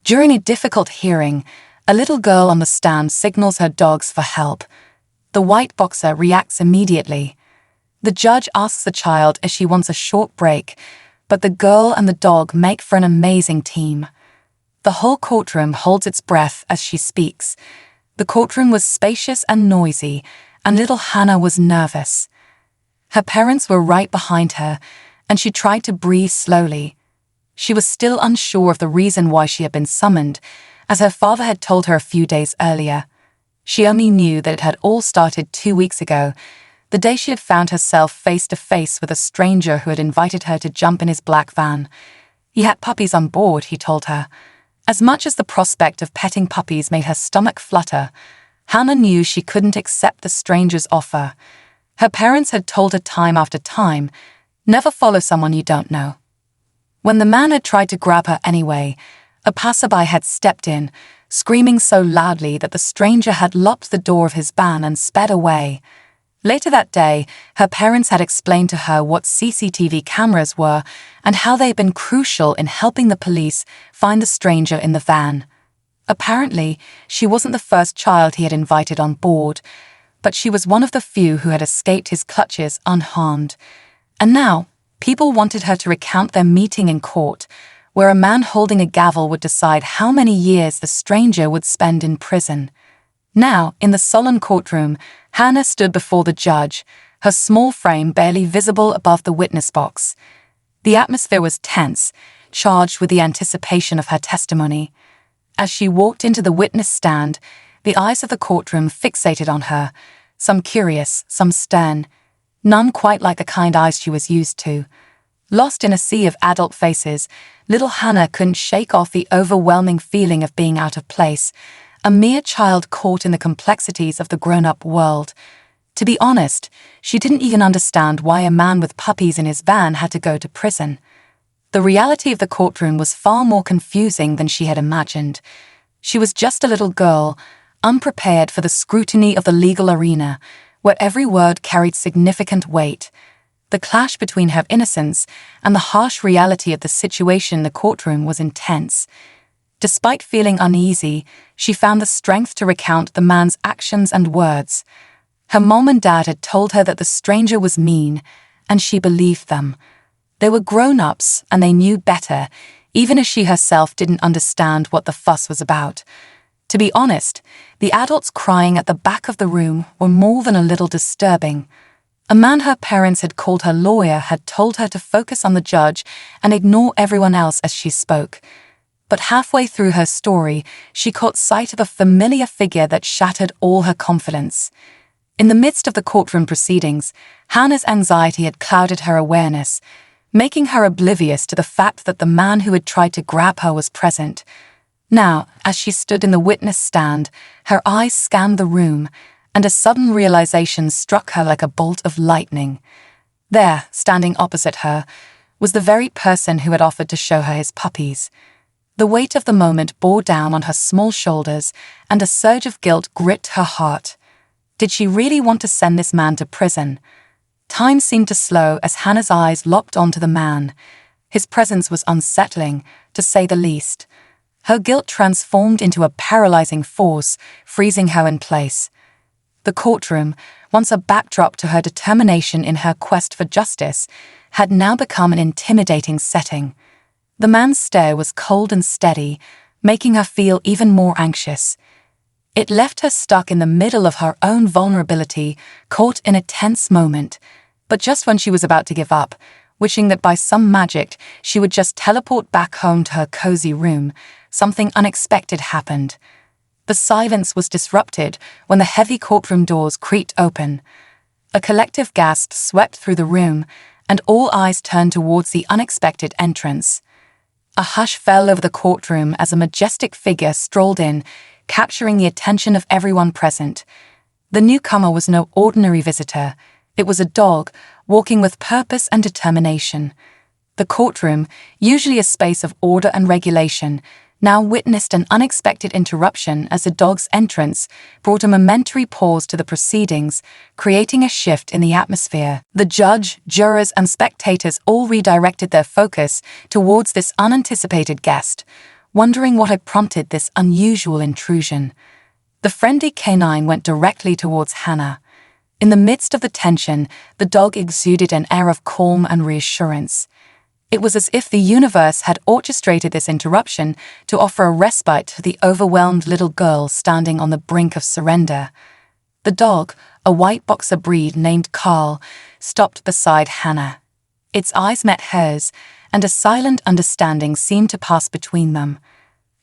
During a difficult hearing, a little girl on the stand signals her dogs for help. The white boxer reacts immediately. The judge asks the child if she wants a short break, but the girl and the dog make for an amazing team. The whole courtroom holds its breath as she speaks. The courtroom was spacious and noisy, and little Hana was nervous. Her parents were right behind her, and she tried to breathe slowly. She was still unsure of the reason why she had been summoned, as her father had told her a few days earlier. She only knew that it had all started 2 weeks ago, the day she had found herself face to face with a stranger who had invited her to jump in his black van. He had puppies on board, he told her. As much as the prospect of petting puppies made her stomach flutter, Hana knew she couldn't accept the stranger's offer. Her parents had told her time after time, never follow someone you don't know. When the man had tried to grab her anyway, a passerby had stepped in, screaming so loudly that the stranger had locked the door of his van and sped away. Later that day, her parents had explained to her what CCTV cameras were and how they had been crucial in helping the police find the stranger in the van. Apparently, she wasn't the first child he had invited on board, but she was one of the few who had escaped his clutches unharmed. And now, people wanted her to recount their meeting in court, where a man holding a gavel would decide how many years the stranger would spend in prison. Now, in the solemn courtroom, Hana stood before the judge, her small frame barely visible above the witness box. The atmosphere was tense, charged with the anticipation of her testimony. As she walked into the witness stand, the eyes of the courtroom fixated on her, some curious, some stern, none quite like the kind eyes she was used to. Lost in a sea of adult faces, little Hana couldn't shake off the overwhelming feeling of being out of place, a mere child caught in the complexities of the grown-up world. To be honest, she didn't even understand why a man with puppies in his van had to go to prison. The reality of the courtroom was far more confusing than she had imagined. She was just a little girl, unprepared for the scrutiny of the legal arena, where every word carried significant weight. The clash between her innocence and the harsh reality of the situation in the courtroom was intense. Despite feeling uneasy, she found the strength to recount the man's actions and words. Her mom and dad had told her that the stranger was mean, and she believed them. They were grown-ups, and they knew better, even as she herself didn't understand what the fuss was about. To be honest, the adults crying at the back of the room were more than a little disturbing. A man her parents had called her lawyer had told her to focus on the judge and ignore everyone else as she spoke. But halfway through her story, she caught sight of a familiar figure that shattered all her confidence. In the midst of the courtroom proceedings, Hana's anxiety had clouded her awareness, making her oblivious to the fact that the man who had tried to grab her was present. Now, as she stood in the witness stand, her eyes scanned the room, and a sudden realization struck her like a bolt of lightning. There, standing opposite her, was the very person who had offered to show her his puppies. The weight of the moment bore down on her small shoulders, and a surge of guilt gripped her heart. Did she really want to send this man to prison? Time seemed to slow as Hana's eyes locked onto the man. His presence was unsettling, to say the least. Her guilt transformed into a paralyzing force, freezing her in place. The courtroom, once a backdrop to her determination in her quest for justice, had now become an intimidating setting. The man's stare was cold and steady, making her feel even more anxious. It left her stuck in the middle of her own vulnerability, caught in a tense moment. But just when she was about to give up, wishing that by some magic she would just teleport back home to her cozy room, something unexpected happened. The silence was disrupted when the heavy courtroom doors creaked open. A collective gasp swept through the room, and all eyes turned towards the unexpected entrance. A hush fell over the courtroom as a majestic figure strolled in, capturing the attention of everyone present. The newcomer was no ordinary visitor. It was a dog, walking with purpose and determination. The courtroom, usually a space of order and regulation, now witnessed an unexpected interruption as the dog's entrance brought a momentary pause to the proceedings, creating a shift in the atmosphere. The judge, jurors, and spectators all redirected their focus towards this unanticipated guest. wondering what had prompted this unusual intrusion. The friendly canine went directly towards Hana. In the midst of the tension, the dog exuded an air of calm and reassurance. It was as if the universe had orchestrated this interruption to offer a respite to the overwhelmed little girl standing on the brink of surrender. The dog, a white boxer breed named Carl, stopped beside Hana. Its eyes met hers, and a silent understanding seemed to pass between them.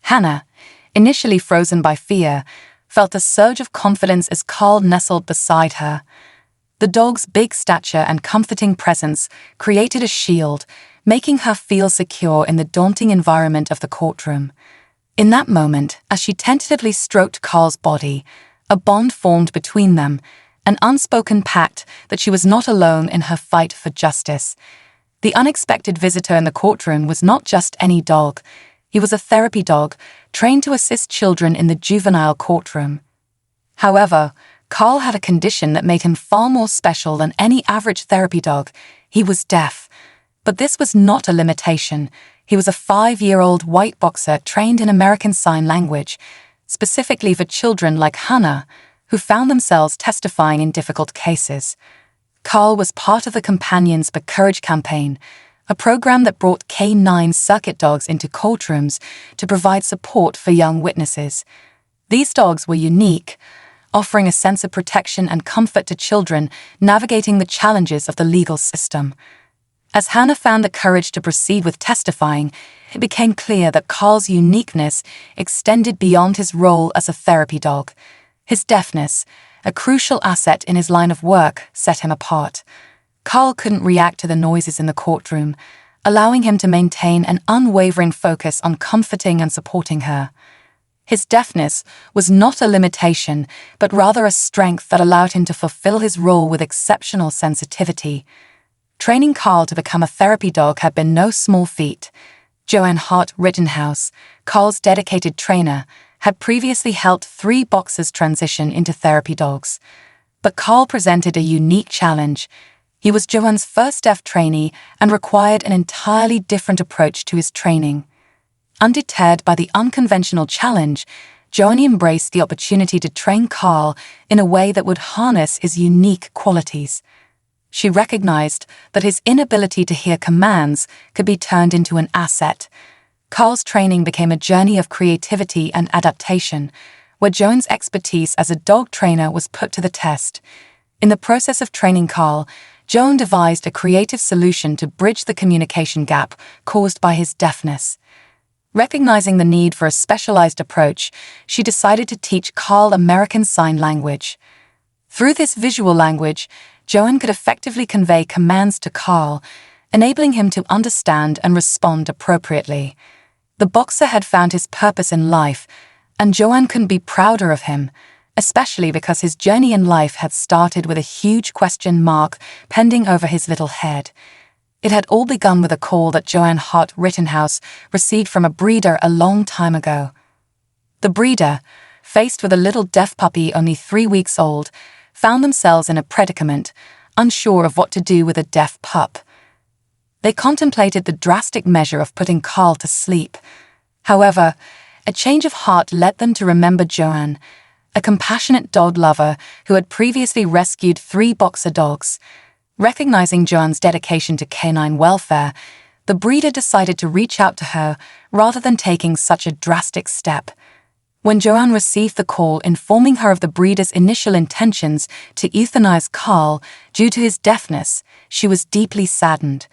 Hana, initially frozen by fear, felt a surge of confidence as Carl nestled beside her. The dog's big stature and comforting presence created a shield, making her feel secure in the daunting environment of the courtroom. In that moment, as she tentatively stroked Carl's body, a bond formed between them, an unspoken pact that she was not alone in her fight for justice. The unexpected visitor in the courtroom was not just any dog. He was a therapy dog, trained to assist children in the juvenile courtroom. However, Carl had a condition that made him far more special than any average therapy dog. He was deaf. But this was not a limitation. He was a 5-year-old white boxer trained in American Sign Language, specifically for children like Hana, who found themselves testifying in difficult cases. Carl was part of the Companions for Courage campaign, a program that brought K9 circuit dogs into courtrooms to provide support for young witnesses. These dogs were unique, offering a sense of protection and comfort to children navigating the challenges of the legal system. As Hana found the courage to proceed with testifying, it became clear that Carl's uniqueness extended beyond his role as a therapy dog. His deafness, a crucial asset in his line of work, set him apart. Carl couldn't react to the noises in the courtroom, allowing him to maintain an unwavering focus on comforting and supporting her. His deafness was not a limitation, but rather a strength that allowed him to fulfill his role with exceptional sensitivity. Training Carl to become a therapy dog had been no small feat. Joanne Hart Rittenhouse, Carl's dedicated trainer, had previously helped 3 boxers transition into therapy dogs. But Carl presented a unique challenge. He was Joanne's first deaf trainee and required an entirely different approach to his training. Undeterred by the unconventional challenge, Joanne embraced the opportunity to train Carl in a way that would harness his unique qualities. She recognized that his inability to hear commands could be turned into an asset. Carl's training became a journey of creativity and adaptation, where Joanne's expertise as a dog trainer was put to the test. In the process of training Carl, Joanne devised a creative solution to bridge the communication gap caused by his deafness. Recognizing the need for a specialized approach, she decided to teach Carl American Sign Language. Through this visual language, Joanne could effectively convey commands to Carl, enabling him to understand and respond appropriately. The boxer had found his purpose in life, and Joanne couldn't be prouder of him, especially because his journey in life had started with a huge question mark pending over his little head. It had all begun with a call that Joanne Hart Rittenhouse received from a breeder a long time ago. The breeder, faced with a little deaf puppy only 3 weeks old, found themselves in a predicament, unsure of what to do with a deaf pup. They contemplated the drastic measure of putting Carl to sleep. However, a change of heart led them to remember Joanne, a compassionate dog lover who had previously rescued 3 boxer dogs. Recognizing Joanne's dedication to canine welfare, the breeder decided to reach out to her rather than taking such a drastic step. When Joanne received the call informing her of the breeder's initial intentions to euthanize Carl due to his deafness, she was deeply saddened.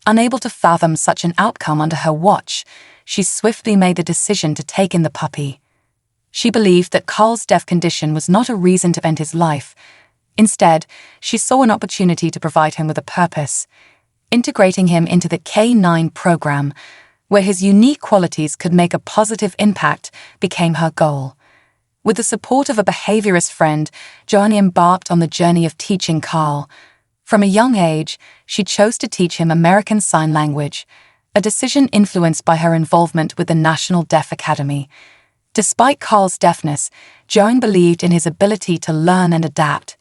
Unable to fathom such an outcome under her watch, she swiftly made the decision to take in the puppy. She believed that Carl's deaf condition was not a reason to end his life. Instead, she saw an opportunity to provide him with a purpose. Integrating him into the K9 program, where his unique qualities could make a positive impact, became her goal. With the support of a behaviorist friend, Joanne embarked on the journey of teaching Carl. From a young age, she chose to teach him American Sign Language, a decision influenced by her involvement with the National Deaf Academy. Despite Carl's deafness, Joanne believed in his ability to learn and adapt.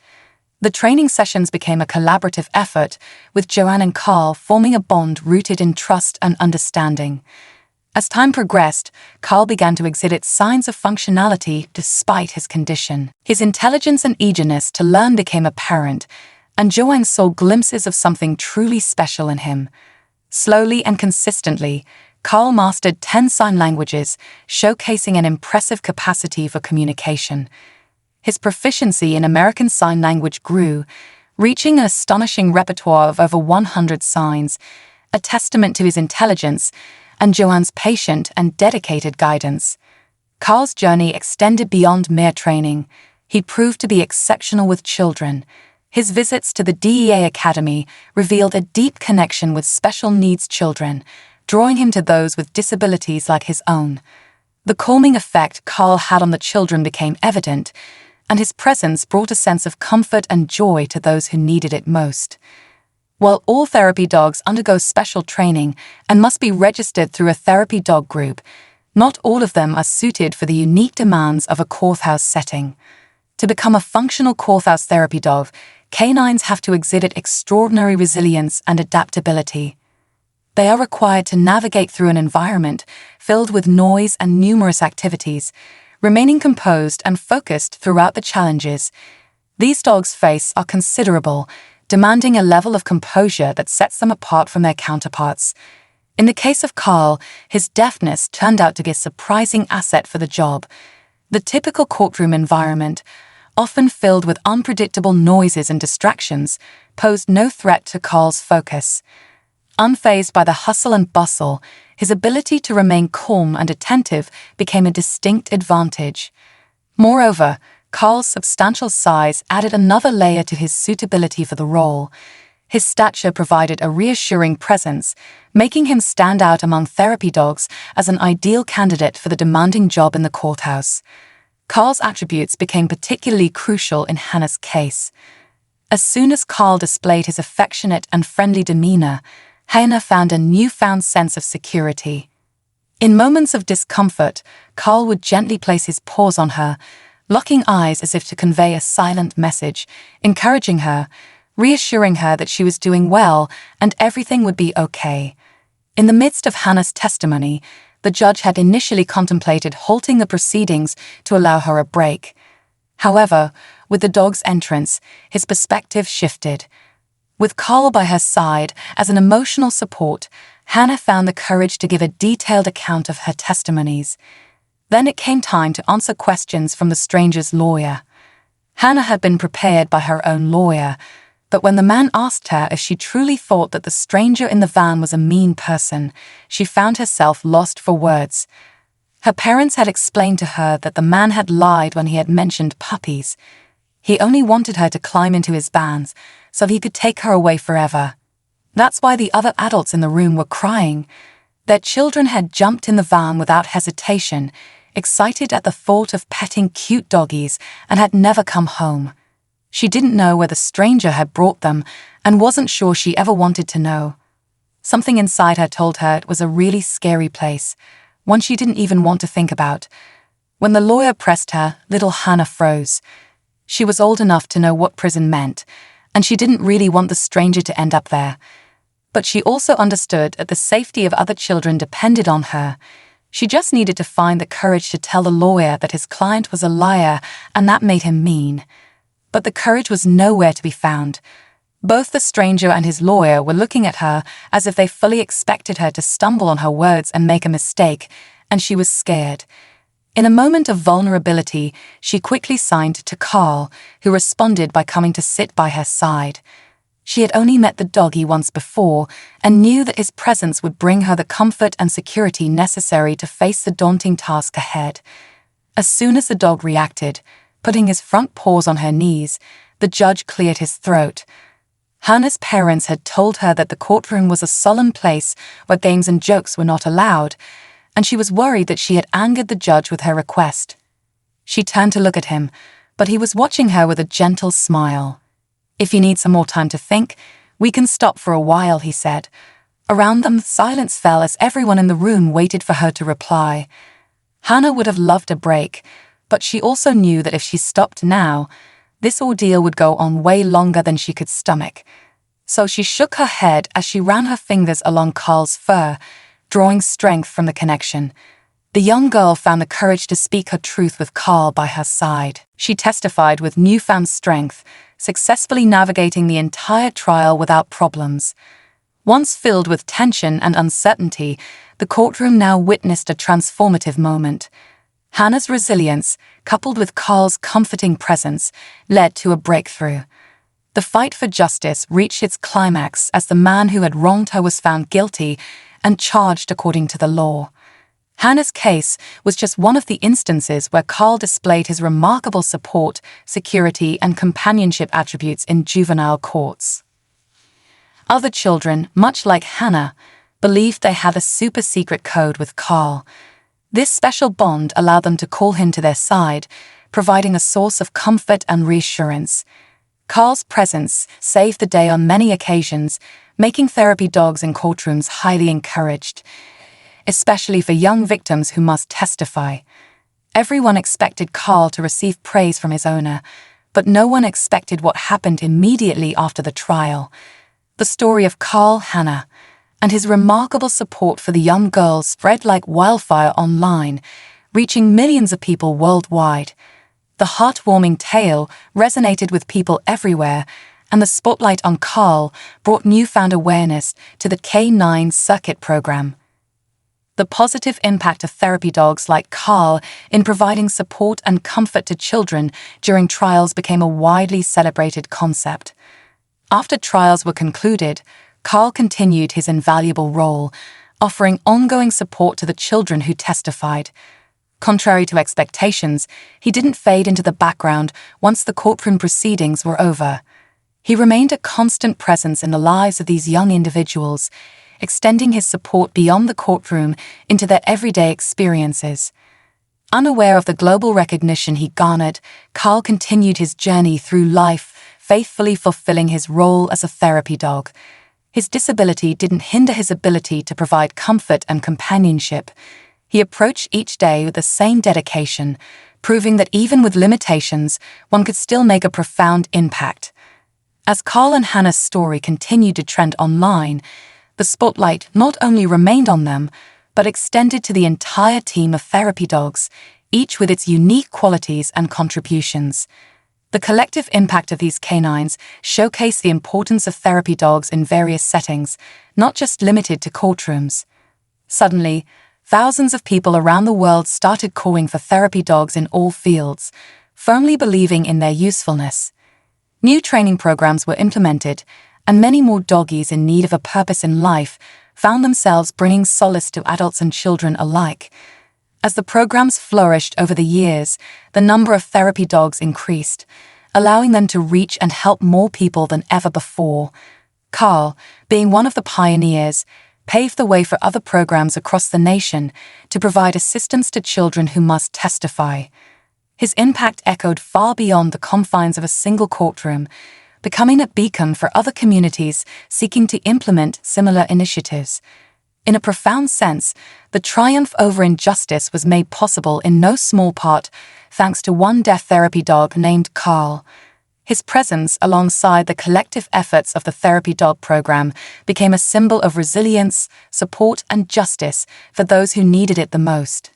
The training sessions became a collaborative effort, with Joanne and Carl forming a bond rooted in trust and understanding. As time progressed, Carl began to exhibit signs of functionality despite his condition. His intelligence and eagerness to learn became apparent, and Joanne saw glimpses of something truly special in him. Slowly and consistently, Carl mastered 10 sign languages, showcasing an impressive capacity for communication. His proficiency in American Sign Language grew, reaching an astonishing repertoire of over 100 signs, a testament to his intelligence and Joanne's patient and dedicated guidance. Carl's journey extended beyond mere training. He proved to be exceptional with children. His visits to the DEA Academy revealed a deep connection with special needs children, drawing him to those with disabilities like his own. The calming effect Carl had on the children became evident, and his presence brought a sense of comfort and joy to those who needed it most. While all therapy dogs undergo special training and must be registered through a therapy dog group, not all of them are suited for the unique demands of a courthouse setting. To become a functional courthouse therapy dog, canines have to exhibit extraordinary resilience and adaptability. They are required to navigate through an environment filled with noise and numerous activities, remaining composed and focused throughout the challenges these dogs face are considerable, demanding a level of composure that sets them apart from their counterparts. In the case of Carl, his deafness turned out to be a surprising asset for the job. The typical courtroom environment, often filled with unpredictable noises and distractions, posed no threat to Carl's focus. Unfazed by the hustle and bustle, his ability to remain calm and attentive became a distinct advantage. Moreover, Carl's substantial size added another layer to his suitability for the role. His stature provided a reassuring presence, making him stand out among therapy dogs as an ideal candidate for the demanding job in the courthouse. Carl's attributes became particularly crucial in Hana's case. As soon as Carl displayed his affectionate and friendly demeanor, Hana found a newfound sense of security. In moments of discomfort, Carl would gently place his paws on her, locking eyes as if to convey a silent message, encouraging her, reassuring her that she was doing well and everything would be okay. In the midst of Hana's testimony, the judge had initially contemplated halting the proceedings to allow her a break. However, with the dog's entrance, his perspective shifted. With Carl by her side as an emotional support, Hana found the courage to give a detailed account of her testimonies. Then it came time to answer questions from the stranger's lawyer. Hana had been prepared by her own lawyer, but when the man asked her if she truly thought that the stranger in the van was a mean person, she found herself lost for words. Her parents had explained to her that the man had lied when he had mentioned puppies. He only wanted her to climb into his vans so he could take her away forever. That's why the other adults in the room were crying. Their children had jumped in the van without hesitation, excited at the thought of petting cute doggies, and had never come home. She didn't know where the stranger had brought them and wasn't sure she ever wanted to know. Something inside her told her it was a really scary place, one she didn't even want to think about. When the lawyer pressed her, little Hana froze. She was old enough to know what prison meant, and she didn't really want the stranger to end up there. But she also understood that the safety of other children depended on her. She just needed to find the courage to tell the lawyer that his client was a liar, and that made him mean. But the courage was nowhere to be found. Both the stranger and his lawyer were looking at her as if they fully expected her to stumble on her words and make a mistake, and she was scared. In a moment of vulnerability, she quickly signed to Carl, who responded by coming to sit by her side. She had only met the doggy once before and knew that his presence would bring her the comfort and security necessary to face the daunting task ahead. As soon as the dog reacted, putting his front paws on her knees, the judge cleared his throat. Hana's parents had told her that the courtroom was a solemn place where games and jokes were not allowed, and she was worried that she had angered the judge with her request. She turned to look at him, but he was watching her with a gentle smile. "If you need some more time to think, we can stop for a while," he said. Around them, silence fell as everyone in the room waited for her to reply. Hana would have loved a break, but she also knew that if she stopped now, this ordeal would go on way longer than she could stomach. So she shook her head as she ran her fingers along Carl's fur, drawing strength from the connection. The young girl found the courage to speak her truth with Carl by her side. She testified with newfound strength, successfully navigating the entire trial without problems. Once filled with tension and uncertainty, the courtroom now witnessed a transformative moment. Hana's resilience, coupled with Carl's comforting presence, led to a breakthrough. The fight for justice reached its climax as the man who had wronged her was found guilty and charged according to the law. Hana's case was just one of the instances where Carl displayed his remarkable support, security, and companionship attributes in juvenile courts. Other children, much like Hana, believed they had a super-secret code with Carl. This special bond allowed them to call him to their side, providing a source of comfort and reassurance. Carl's presence saved the day on many occasions, making therapy dogs in courtrooms highly encouraged, especially for young victims who must testify. Everyone expected Carl to receive praise from his owner, but no one expected what happened immediately after the trial. The story of Carl, Hana, and his remarkable support for the young girl spread like wildfire online, reaching millions of people worldwide. The heartwarming tale resonated with people everywhere, and the spotlight on Carl brought newfound awareness to the K9 circuit program. The positive impact of therapy dogs like Carl in providing support and comfort to children during trials became a widely celebrated concept. After trials were concluded, Carl continued his invaluable role, offering ongoing support to the children who testified. Contrary to expectations, he didn't fade into the background once the courtroom proceedings were over. He remained a constant presence in the lives of these young individuals, extending his support beyond the courtroom into their everyday experiences. Unaware of the global recognition he garnered, Carl continued his journey through life, faithfully fulfilling his role as a therapy dog. His disability didn't hinder his ability to provide comfort and companionship. He approached each day with the same dedication, proving that even with limitations, one could still make a profound impact. As Carl and Hana's story continued to trend online, the spotlight not only remained on them, but extended to the entire team of therapy dogs, each with its unique qualities and contributions. The collective impact of these canines showcased the importance of therapy dogs in various settings, not just limited to courtrooms. Suddenly, thousands of people around the world started calling for therapy dogs in all fields, firmly believing in their usefulness. New training programs were implemented, and many more doggies in need of a purpose in life found themselves bringing solace to adults and children alike. As the programs flourished over the years, the number of therapy dogs increased, allowing them to reach and help more people than ever before. Carl, being one of the pioneers, paved the way for other programs across the nation to provide assistance to children who must testify. His impact echoed far beyond the confines of a single courtroom, becoming a beacon for other communities seeking to implement similar initiatives. In a profound sense, the triumph over injustice was made possible in no small part thanks to one deaf therapy dog named Carl. His presence alongside the collective efforts of the therapy dog program became a symbol of resilience, support, and justice for those who needed it the most.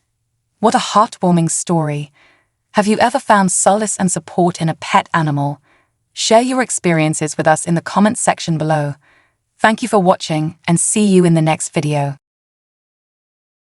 What a heartwarming story. Have you ever found solace and support in a pet animal? Share your experiences with us in the comments section below. Thank you for watching, and see you in the next video.